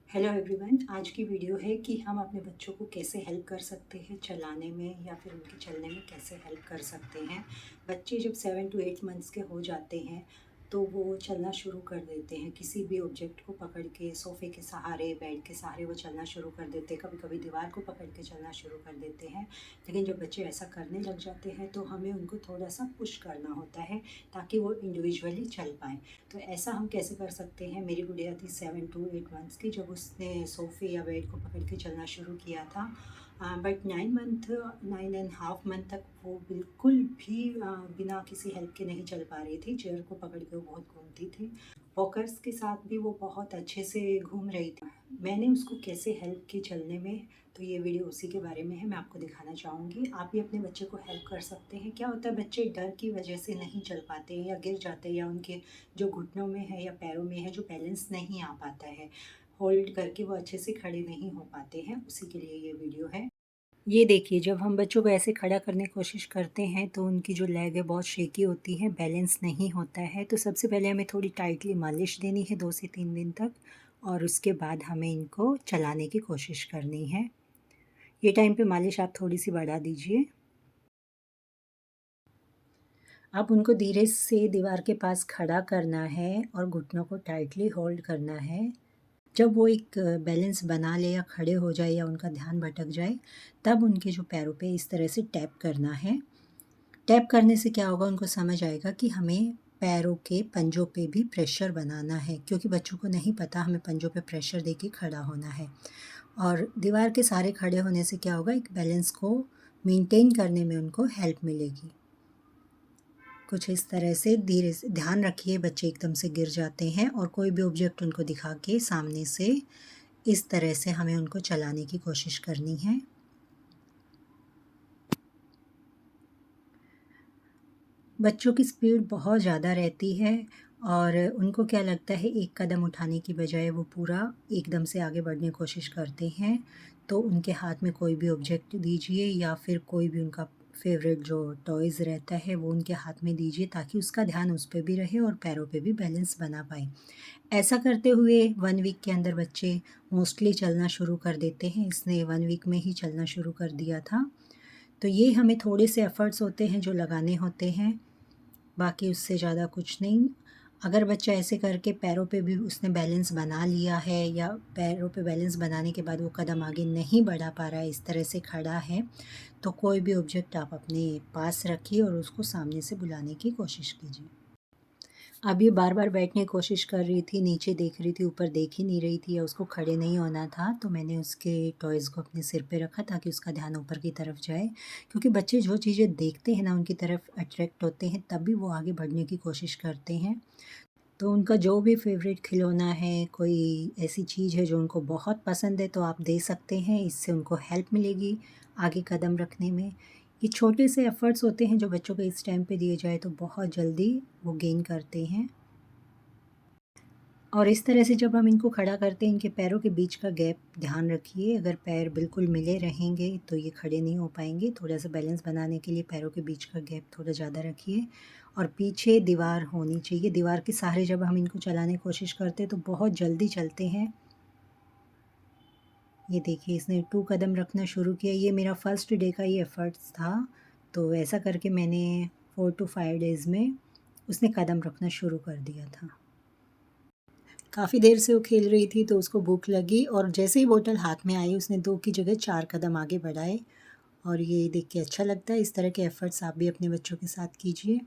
Hello everyone. आज की video है कि हम अपने बच्चों को कैसे हेल्प कर सकते हैं चलाने में या फिर उनके चलने में कैसे हेल्प कर सकते हैं। बच्चे जब 7 to 8 मंथ्स के हो जाते हैं तो वो चलना शुरू कर देते हैं। किसी भी ऑब्जेक्ट को पकड़ के, सोफ़े के सहारे, बेड के सहारे वो चलना शुरू कर देते हैं। कभी कभी दीवार को पकड़ के चलना शुरू कर देते हैं। लेकिन जब बच्चे ऐसा करने लग जाते हैं तो हमें उनको थोड़ा सा पुश करना होता है ताकि वो इंडिविजुअली चल पाएँ। तो ऐसा हम कैसे कर सकते हैं। मेरी गुड़िया थी 7 to 8 मंथ्स की जब उसने सोफ़े या बेड को पकड़ के चलना शुरू किया था। बट 9.5 मंथ तक वो बिल्कुल भी बिना किसी हेल्प के नहीं चल पा रही थी। चेयर को पकड़ के वो बहुत घूमती थी। वॉकर्स के साथ भी वो बहुत अच्छे से घूम रही थी। मैंने उसको कैसे हेल्प की चलने में, तो ये वीडियो उसी के बारे में है। मैं आपको दिखाना चाहूँगी। आप भी अपने बच्चे को हेल्प कर सकते हैं। क्या होता है, बच्चे डर की वजह से नहीं चल पाते हैं या गिर जाते हैं, या उनके जो घुटनों में है या पैरों में है जो बैलेंस नहीं आ पाता है, होल्ड करके वो अच्छे से खड़े नहीं हो पाते हैं। उसी के लिए ये वीडियो है। ये देखिए, जब हम बच्चों को ऐसे खड़ा करने की कोशिश करते हैं तो उनकी जो लेग है बहुत शेकी होती है, बैलेंस नहीं होता है। तो सबसे पहले हमें थोड़ी टाइटली मालिश देनी है 2 से 3 दिन तक, और उसके बाद हमें इनको चलाने की कोशिश करनी है। ये टाइम पे मालिश आप थोड़ी सी बढ़ा दीजिए। अब उनको धीरे से दीवार के पास खड़ा करना है और घुटनों को टाइटली होल्ड करना है। जब वो एक बैलेंस बना ले या खड़े हो जाए या उनका ध्यान भटक जाए, तब उनके जो पैरों पे इस तरह से टैप करना है। टैप करने से क्या होगा, उनको समझ आएगा कि हमें पैरों के पंजों पे भी प्रेशर बनाना है, क्योंकि बच्चों को नहीं पता हमें पंजों पे प्रेशर दे के खड़ा होना है। और दीवार के सहारे खड़े होने से क्या होगा, एक बैलेंस को मेंटेन करने में उनको हेल्प मिलेगी। कुछ इस तरह से धीरे से ध्यान रखिए, बच्चे एकदम से गिर जाते हैं। और कोई भी ऑब्जेक्ट उनको दिखा के सामने से इस तरह से हमें उनको चलाने की कोशिश करनी है। बच्चों की स्पीड बहुत ज़्यादा रहती है और उनको क्या लगता है, एक कदम उठाने की बजाय वो पूरा एकदम से आगे बढ़ने की कोशिश करते हैं। तो उनके हाथ में कोई भी ऑब्जेक्ट दीजिए या फिर कोई भी उनका फेवरेट जो टॉयज़ रहता है वो उनके हाथ में दीजिए, ताकि उसका ध्यान उस पे भी रहे और पैरों पे भी बैलेंस बना पाए। ऐसा करते हुए 1 वीक के अंदर बच्चे मोस्टली चलना शुरू कर देते हैं। इसने 1 वीक में ही चलना शुरू कर दिया था। तो ये हमें थोड़े से एफ़र्ट्स होते हैं जो लगाने होते हैं, बाकी उससे ज़्यादा कुछ नहीं। अगर बच्चा ऐसे करके पैरों पे भी उसने बैलेंस बना लिया है या पैरों पे बैलेंस बनाने के बाद वो कदम आगे नहीं बढ़ा पा रहा है, इस तरह से खड़ा है, तो कोई भी ऑब्जेक्ट आप अपने पास रखिए और उसको सामने से बुलाने की कोशिश कीजिए। अब ये बार-बार बैठने की कोशिश कर रही थी, नीचे देख रही थी, ऊपर देख ही नहीं रही थी या उसको खड़े नहीं होना था, तो मैंने उसके टॉयज़ को अपने सिर पे रखा ताकि उसका ध्यान ऊपर की तरफ जाए। क्योंकि बच्चे जो चीज़ें देखते हैं ना, उनकी तरफ अट्रैक्ट होते हैं, तब भी वो आगे बढ़ने की कोशिश करते हैं। तो उनका जो भी फ़ेवरेट खिलौना है, कोई ऐसी चीज़ है जो उनको बहुत पसंद है, तो आप दे सकते हैं। इससे उनको हेल्प मिलेगी आगे कदम रखने में। ये छोटे से एफ़र्ट्स होते हैं जो बच्चों को इस टाइम पे दिए जाए तो बहुत जल्दी वो गेन करते हैं। और इस तरह से जब हम इनको खड़ा करते हैं, इनके पैरों के बीच का गैप ध्यान रखिए। अगर पैर बिल्कुल मिले रहेंगे तो ये खड़े नहीं हो पाएँगे। थोड़ा-सा बैलेंस बनाने के लिए पैरों के बीच का गैप थोड़ा ज़्यादा रखिए। और पीछे दीवार होनी चाहिए। दीवार के सहारे जब हम इनको चलाने की कोशिश करते हैं तो बहुत जल्दी चलते हैं। ये देखिए, इसने 2 कदम रखना शुरू किया। ये मेरा फर्स्ट डे का ही एफ़र्ट्स था। तो ऐसा करके मैंने 4 to 5 डेज़ में उसने कदम रखना शुरू कर दिया था। काफ़ी देर से वो खेल रही थी तो उसको भूख लगी, और जैसे ही बोतल हाथ में आई उसने 2 की जगह 4 कदम आगे बढ़ाए। और ये देख के अच्छा लगता है। इस तरह के एफ़र्ट्स आप भी अपने बच्चों के साथ कीजिए।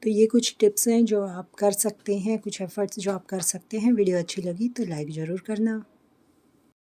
तो ये कुछ टिप्स हैं जो आप कर सकते हैं, कुछ एफ़र्ट्स जो आप कर सकते हैं। वीडियो अच्छी लगी तो लाइक ज़रूर करना।